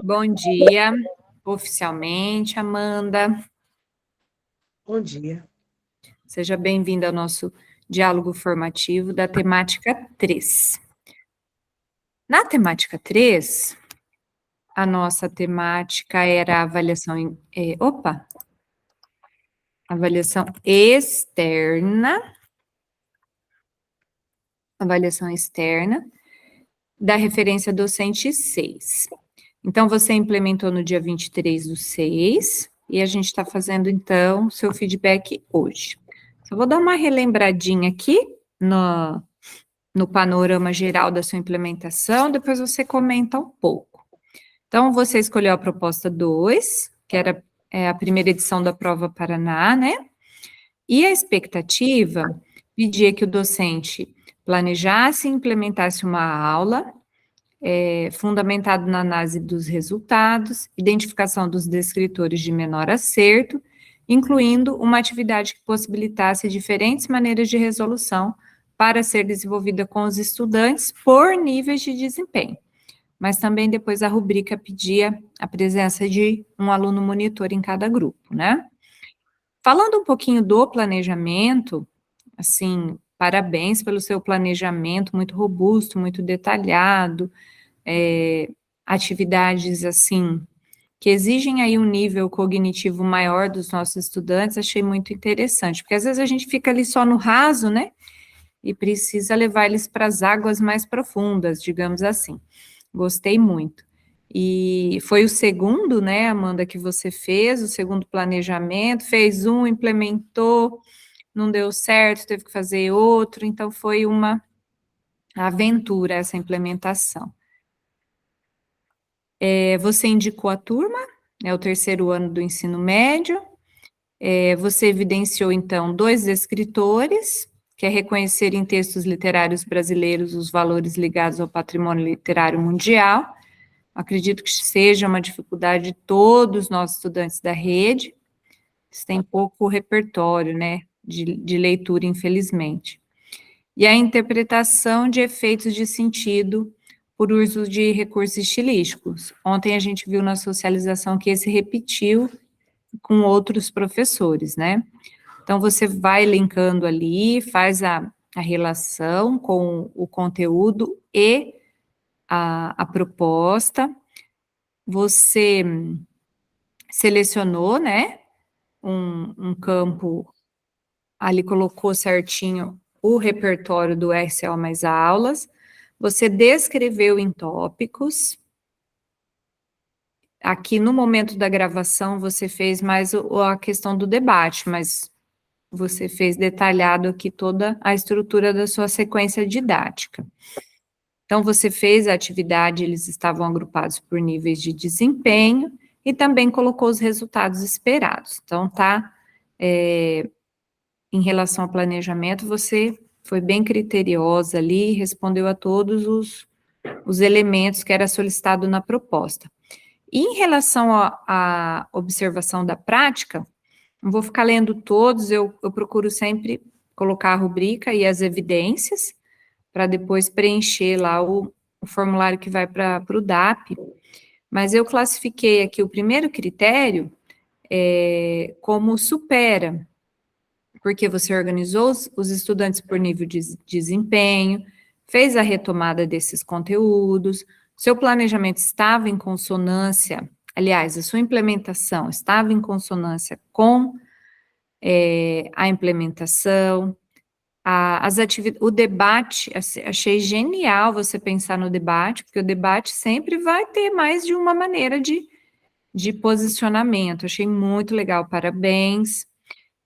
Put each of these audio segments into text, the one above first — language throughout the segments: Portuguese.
Bom dia, oficialmente, Amanda. Bom dia. Seja bem-vinda ao nosso diálogo formativo da temática 3. Na temática 3, a nossa temática era a avaliação, avaliação externa da referência docente 6. Então, você implementou no dia 23/6, e a gente está fazendo, então, seu feedback hoje. Só vou dar uma relembradinha aqui no panorama geral da sua implementação, depois você comenta um pouco. Então, você escolheu a proposta 2, que era a primeira edição da Prova Paraná, né? E a expectativa pedia que o docente planejasse e implementasse uma aula fundamentado na análise dos resultados, identificação dos descritores de menor acerto, incluindo uma atividade que possibilitasse diferentes maneiras de resolução para ser desenvolvida com os estudantes por níveis de desempenho. Mas também depois a rubrica pedia a presença de um aluno monitor em cada grupo, né? Falando um pouquinho do planejamento, assim, parabéns pelo seu planejamento muito robusto, muito detalhado, atividades, assim, que exigem aí um nível cognitivo maior dos nossos estudantes, achei muito interessante, porque às vezes a gente fica ali só no raso, né, e precisa levar eles para as águas mais profundas, digamos assim. Gostei muito. E foi o segundo, né, Amanda, que você fez, o segundo planejamento, fez um, implementou, não deu certo, teve que fazer outro, então foi uma aventura essa implementação. Você indicou a turma, é o terceiro ano do ensino médio, você evidenciou, então, 2 escritores, que é reconhecer em textos literários brasileiros os valores ligados ao patrimônio literário mundial. Acredito que seja uma dificuldade de todos nós estudantes da rede, eles têm pouco repertório, né, de leitura, infelizmente. E a interpretação de efeitos de sentido por uso de recursos estilísticos. Ontem a gente viu na socialização que esse repetiu com outros professores, né? Então, você vai linkando ali, faz a relação com o conteúdo e a proposta, você selecionou, né, um campo, ali colocou certinho o repertório do Excel mais aulas, você descreveu em tópicos. Aqui no momento da gravação você fez mais a questão do debate, mas você fez detalhado aqui toda a estrutura da sua sequência didática. Então, você fez a atividade, eles estavam agrupados por níveis de desempenho, e também colocou os resultados esperados. Então, em relação ao planejamento, você foi bem criteriosa ali, respondeu a todos os elementos que era solicitado na proposta. E em relação à observação da prática, não vou ficar lendo todos, eu procuro sempre colocar a rubrica e as evidências, para depois preencher lá o formulário que vai para o DAP, mas eu classifiquei aqui o primeiro critério como supera, porque você organizou os estudantes por nível de desempenho, fez a retomada desses conteúdos, seu planejamento estava em consonância, aliás, a sua implementação estava em consonância com a implementação, o debate, achei genial você pensar no debate, porque o debate sempre vai ter mais de uma maneira de posicionamento, achei muito legal, parabéns.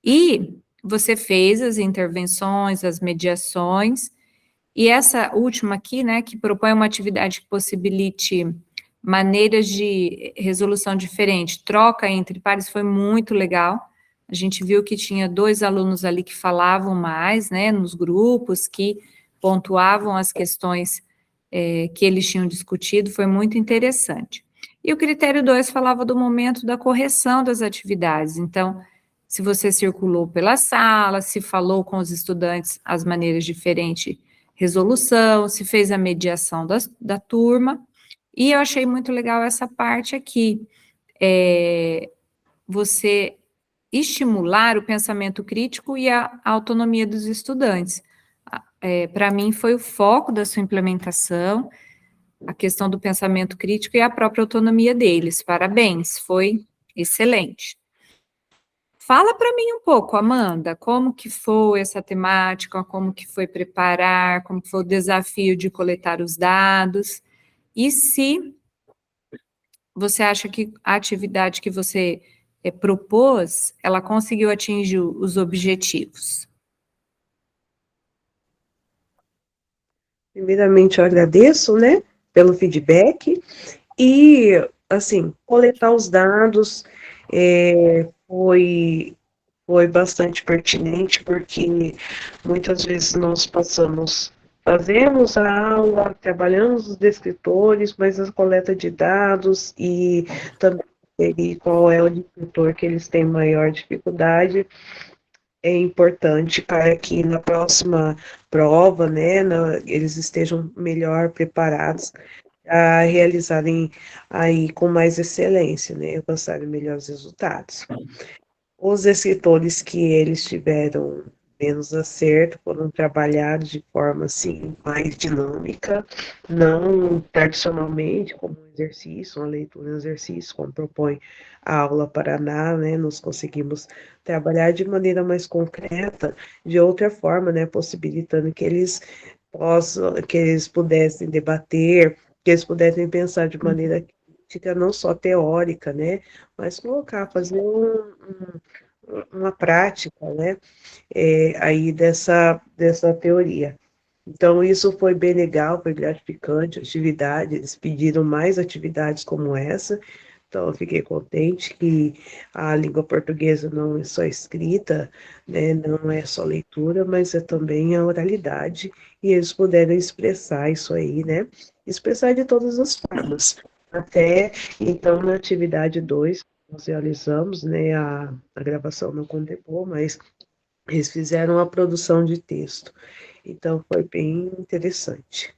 E você fez as intervenções, as mediações, e essa última aqui, né, que propõe uma atividade que possibilite maneiras de resolução diferente, troca entre pares, foi muito legal. A gente viu que tinha 2 alunos ali que falavam mais, né, nos grupos, que pontuavam as questões que eles tinham discutido, foi muito interessante. E o critério 2 falava do momento da correção das atividades, então, se você circulou pela sala, se falou com os estudantes as maneiras diferentes resolução, se fez a mediação da turma, e eu achei muito legal essa parte aqui, você estimular o pensamento crítico e a autonomia dos estudantes. Para mim, foi o foco da sua implementação, a questão do pensamento crítico e a própria autonomia deles. Parabéns, foi excelente. Fala para mim um pouco, Amanda, como que foi essa temática, como que foi preparar, como que foi o desafio de coletar os dados, e se você acha que a atividade que você propôs, ela conseguiu atingir os objetivos. Primeiramente, eu agradeço, né, pelo feedback e, assim, coletar os dados foi bastante pertinente, porque muitas vezes nós fazemos a aula, trabalhamos os descritores, mas a coleta de dados e também qual é o descritor que eles têm maior dificuldade, é importante para que na próxima prova, né, eles estejam melhor preparados a realizarem aí com mais excelência, né, alcançarem melhores resultados. Os escritores que eles tiveram menos acerto foram trabalhados de forma assim mais dinâmica, não tradicionalmente como um exercício, uma leitura, um exercício, como propõe a aula Paraná, né? Nós conseguimos trabalhar de maneira mais concreta, de outra forma, né? Possibilitando que eles pudessem debater, que eles pudessem pensar de maneira crítica, não só teórica, né? Mas fazer uma prática, né, aí dessa teoria. Então, isso foi bem legal, foi gratificante, atividade, eles pediram mais atividades como essa, então eu fiquei contente que a língua portuguesa não é só escrita, né, não é só leitura, mas é também a oralidade, e eles puderam expressar isso aí, né, expressar de todas as formas. Até, então, na atividade 2 nós realizamos, né, a gravação não contemplou, mas eles fizeram a produção de texto. Então, foi bem interessante.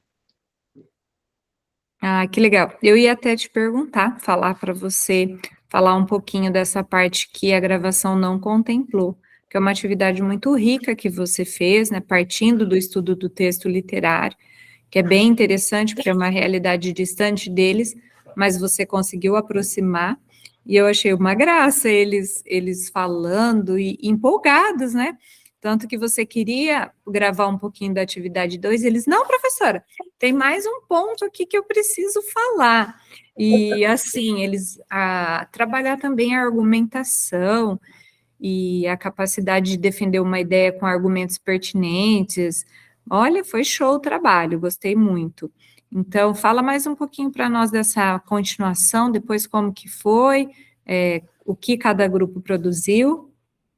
Ah, que legal. Eu ia até te perguntar, falar para você, falar um pouquinho dessa parte que a gravação não contemplou, que é uma atividade muito rica que você fez, né, partindo do estudo do texto literário, que é bem interessante, porque é uma realidade distante deles, mas você conseguiu aproximar, e eu achei uma graça eles falando e empolgados, né? Tanto que você queria gravar um pouquinho da atividade 2, eles, não, professora, tem mais um ponto aqui que eu preciso falar. E assim, eles trabalhar também a argumentação e a capacidade de defender uma ideia com argumentos pertinentes. Olha, foi show o trabalho, gostei muito. Então, fala mais um pouquinho para nós dessa continuação, depois como que foi, o que cada grupo produziu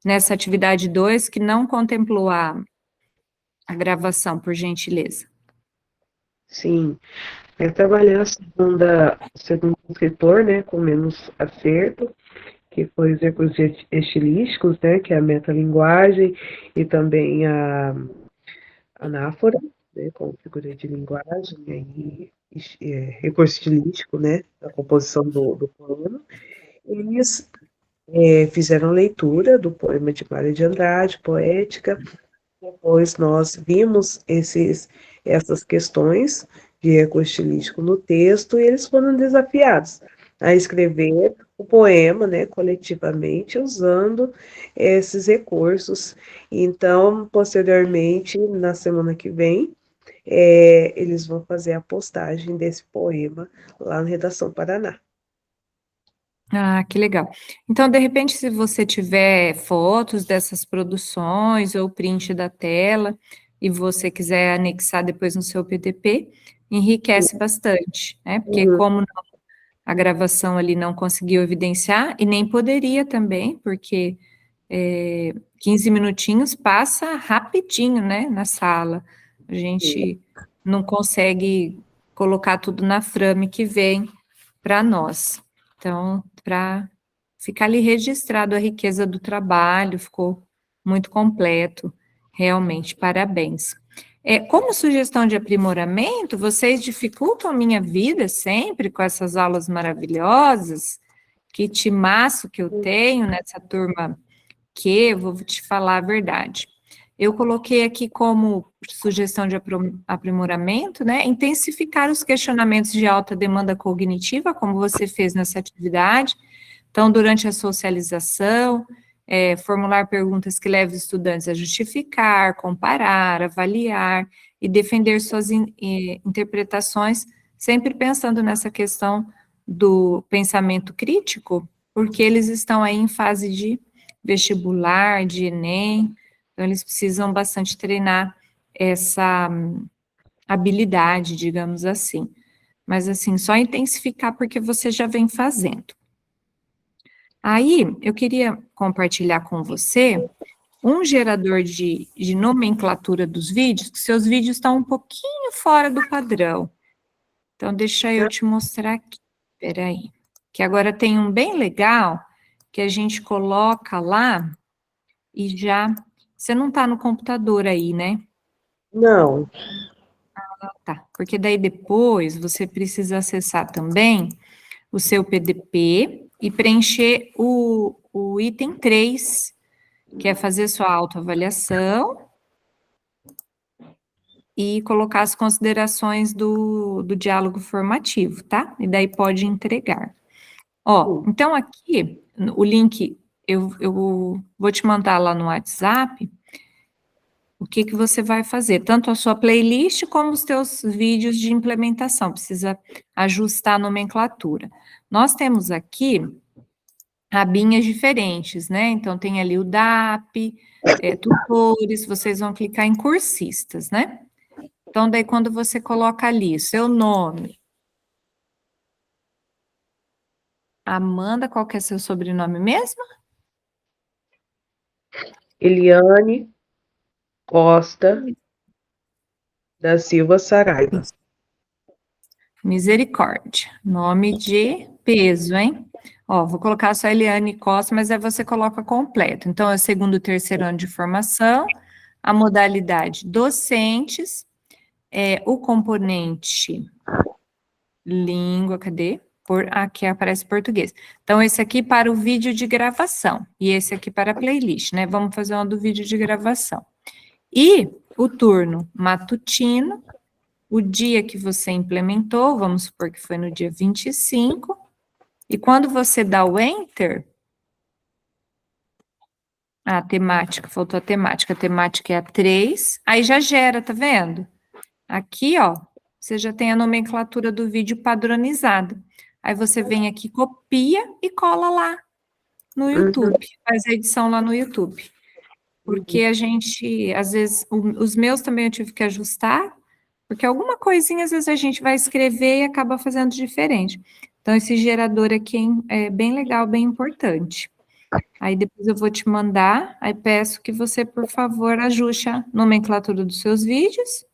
nessa atividade 2, que não contemplou a gravação, por gentileza. Sim, eu trabalhei o segundo escritor, né, com menos acerto, que foi os recursos estilísticos, né, que é a metalinguagem e também a anáfora, né, como figura de linguagem, recurso estilístico, né, da composição do poema. Eles fizeram leitura do poema de Mário de Andrade, Poética. Depois nós vimos essas questões de recurso estilístico no texto e eles foram desafiados a escrever o poema, né, coletivamente, usando esses recursos. Então, posteriormente, na semana que vem, eles vão fazer a postagem desse poema lá na Redação Paraná. Ah, que legal. Então, de repente, se você tiver fotos dessas produções ou print da tela e você quiser anexar depois no seu PDP, enriquece bastante, né? Porque Uhum. como a gravação ali não conseguiu evidenciar, e nem poderia também, porque 15 minutinhos passa rapidinho, né, na sala. A gente não consegue colocar tudo na frame que vem para nós. Então, para ficar ali registrado a riqueza do trabalho, ficou muito completo, realmente, parabéns. Como sugestão de aprimoramento, vocês dificultam a minha vida sempre com essas aulas maravilhosas, que timaço que eu tenho nessa turma eu vou te falar a verdade. Eu coloquei aqui como sugestão de aprimoramento, né, intensificar os questionamentos de alta demanda cognitiva, como você fez nessa atividade. Então, durante a socialização, formular perguntas que levem os estudantes a justificar, comparar, avaliar e defender suas interpretações, sempre pensando nessa questão do pensamento crítico, porque eles estão aí em fase de vestibular, de Enem, então eles precisam bastante treinar essa habilidade, digamos assim. Mas assim, só intensificar porque você já vem fazendo. Aí, eu queria compartilhar com você um gerador de nomenclatura dos vídeos, que seus vídeos estão um pouquinho fora do padrão. Então, deixa eu te mostrar aqui. Espera aí. Que agora tem um bem legal, que a gente coloca lá e já... Você não está no computador aí, né? Não. Tá, porque daí depois você precisa acessar também o seu PDP e preencher o item 3, que é fazer sua autoavaliação e colocar as considerações do diálogo formativo, tá? E daí pode entregar. Ó, então aqui, o link, eu vou te mandar lá no WhatsApp o que você vai fazer, tanto a sua playlist como os teus vídeos de implementação, precisa ajustar a nomenclatura. Nós temos aqui abinhas diferentes, né? Então, tem ali o DAP, tutores, vocês vão clicar em cursistas, né? Então, daí, quando você coloca ali seu nome, Amanda, qual que é seu sobrenome mesmo? Eliane Costa da Silva Saraiva. Misericórdia, nome de peso, hein? Ó, vou colocar só Eliane Costa, mas aí você coloca completo. Então, é segundo e terceiro ano de formação, a modalidade docentes, o componente língua, cadê? Aqui aparece português. Então, esse aqui para o vídeo de gravação, e esse aqui para a playlist, né? Vamos fazer uma do vídeo de gravação. E o turno matutino, o dia que você implementou, vamos supor que foi no dia 25, e quando você dá o Enter, a temática, faltou a temática é a 3, aí já gera, tá vendo? Aqui, ó, você já tem a nomenclatura do vídeo padronizada. Aí você vem aqui, copia e cola lá no YouTube, faz a edição lá no YouTube. Porque a gente, às vezes, os meus também eu tive que ajustar, porque alguma coisinha, às vezes, a gente vai escrever e acaba fazendo diferente. Então, esse gerador aqui é bem legal, bem importante. Aí depois eu vou te mandar, aí peço que você, por favor, ajuste a nomenclatura dos seus vídeos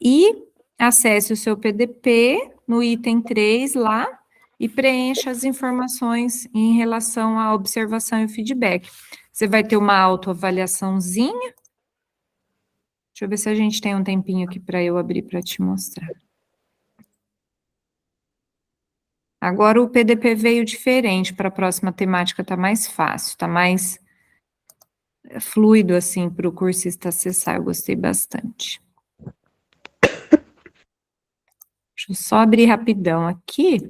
e acesse o seu PDP no item 3 lá e preencha as informações em relação à observação e feedback. Você vai ter uma autoavaliaçãozinha. Deixa eu ver se a gente tem um tempinho aqui para eu abrir para te mostrar. Agora o PDP veio diferente, para a próxima temática tá mais fácil, tá mais fluido assim para o cursista acessar, eu gostei bastante. Deixa eu só abrir rapidão aqui.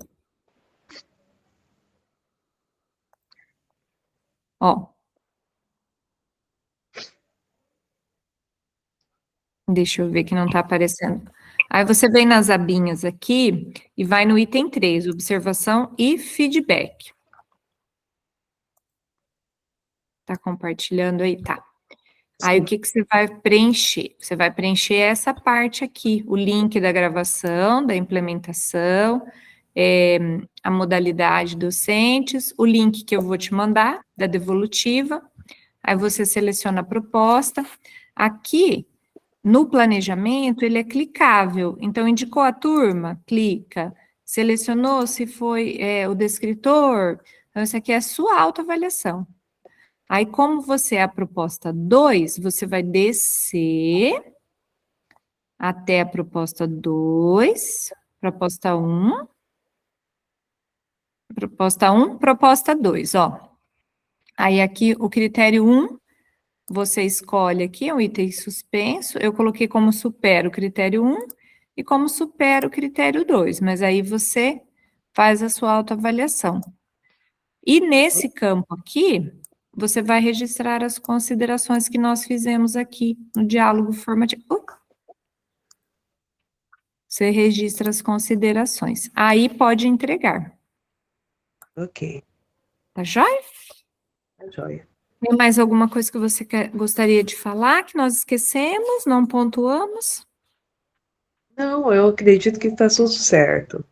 Ó. Deixa eu ver que não tá aparecendo. Aí você vem nas abinhas aqui e vai no item 3, observação e feedback. Tá compartilhando aí? Tá. Aí o que você vai preencher? Você vai preencher essa parte aqui, o link da gravação, da implementação, a modalidade docentes, o link que eu vou te mandar, da devolutiva, aí você seleciona a proposta. Aqui, no planejamento, ele é clicável, então indicou a turma, clica, selecionou se foi o descritor, então isso aqui é a sua autoavaliação. Aí, como você é a proposta 2, você vai descer até a proposta 2, proposta 1, proposta 2, ó. Aí aqui o critério 1, você escolhe aqui, é um item suspenso, eu coloquei como supera o critério 1 e como supera o critério 2, mas aí você faz a sua autoavaliação. E nesse campo aqui, você vai registrar as considerações que nós fizemos aqui no diálogo formativo. Você registra as considerações. Aí pode entregar. Ok, Tá joia? tá joia. Tem mais alguma coisa que você gostaria de falar que nós esquecemos, não pontuamos? Não, eu acredito que está tudo certo.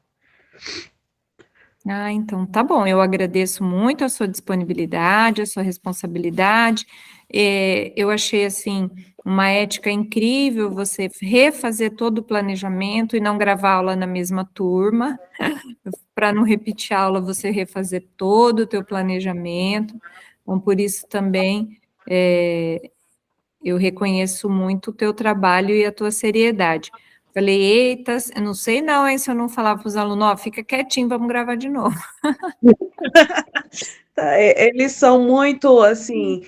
Ah, então tá bom. Eu agradeço muito a sua disponibilidade, a sua responsabilidade. Eu achei assim uma ética incrível você refazer todo o planejamento e não gravar aula na mesma turma, para não repetir a aula, você refazer todo o teu planejamento. Então, por isso também eu reconheço muito o teu trabalho e a tua seriedade. Falei, eita, eu não sei não, hein, se eu não falar para os alunos, ó, fica quietinho, vamos gravar de novo. Tá, eles são muito, assim,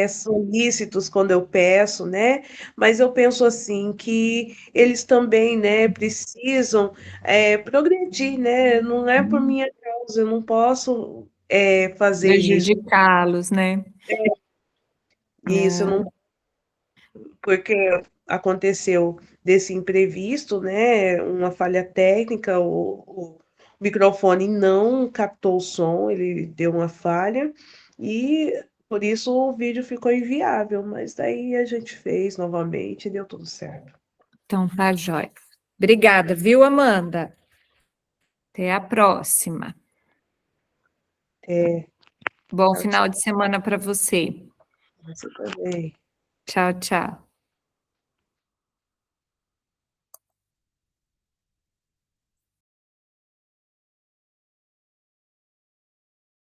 solícitos quando eu peço, né, mas eu penso, assim, que eles também, né, precisam, progredir, né, não é por minha causa, eu não posso, fazer isso. Prejudicá-los, né? Isso, eu Ah, não, porque aconteceu desse imprevisto, né, uma falha técnica, o microfone não captou o som, ele deu uma falha, e por isso o vídeo ficou inviável, mas daí a gente fez novamente e deu tudo certo. então tá, jóia. Obrigada, viu, Amanda? Até a próxima. É, Bom tchau, final tchau. de semana para você. Você também. Tchau, tchau.